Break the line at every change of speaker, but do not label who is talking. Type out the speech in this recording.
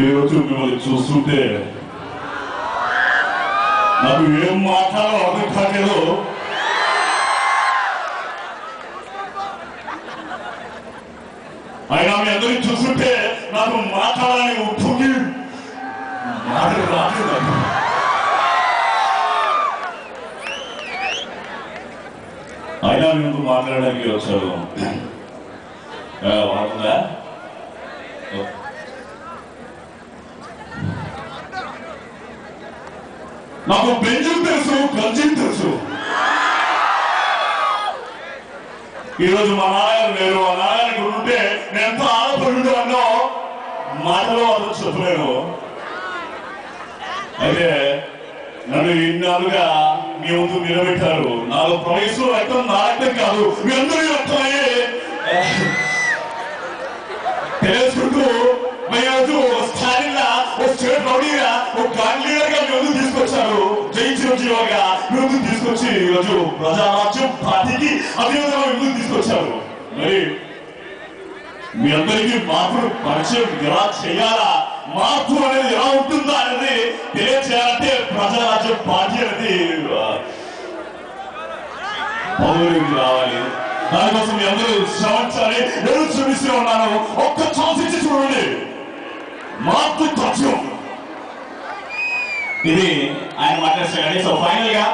ఈరోజు మిమ్మల్ని చూస్తుంటే నాకు ఏం మాట్లాడో అర్థం కాలేదు. అయినా మీ అందరినీ చూస్తుంటే నాకు మాట్లాడాలని ఉప్పొంగి మాటలు రాలేదు. అయినా ముందు మాట్లాడడానికి వచ్చారు. వాడుతుందా? నాకు బెంజం తెలుసు, గంజం తెలుసు. ఈరోజు మా నాయన లేరు. ఆ నాయన ఉంటే నేను ఎంత ఆడపడు అన్నో మాటలో అతను చెప్పలేను. అయితే నన్ను ఇన్నాళ్ళుగా మీ ముందు నిలబెట్టారు. నాలో ప్రవేశం రక్తం నా రక్తం కాదు, మీ అందరూ రక్తమయ్యే తెలుసుకుంటూ ఈరోజు స్థానిగా ఒక స్టేట్ రౌడీగా ఒక గాంధీ లీడర్గా మీ ముందు తీసుకొచ్చారు. జయించిన జీవోగా మీ ముందు తీసుకొచ్చి ఈరోజు ప్రజారాజ్యం పార్టీకి అభివృద్ధిగా మీ ముందు తీసుకొచ్చారు. మరి మీ అందరికీ మార్పును పరిచయం ఎలా చేయాలా, మార్పు అనేది ఎలా ఉంటుందా అనేది తెలియచేయాలంటే ప్రజారాజ్యం పార్టీ అనేది పౌరులకు రావాలి. దానికోసం మీ అందరూ శ్రమించాలి. నేను శ్రమిస్తూ ఉన్నాను. ఒక్క ఛాన్స్ ఇచ్చి చూడండి, మార్పు తథ్యం. ఇది ఆయన మాట్లాడారు. సో ఫైనల్ గా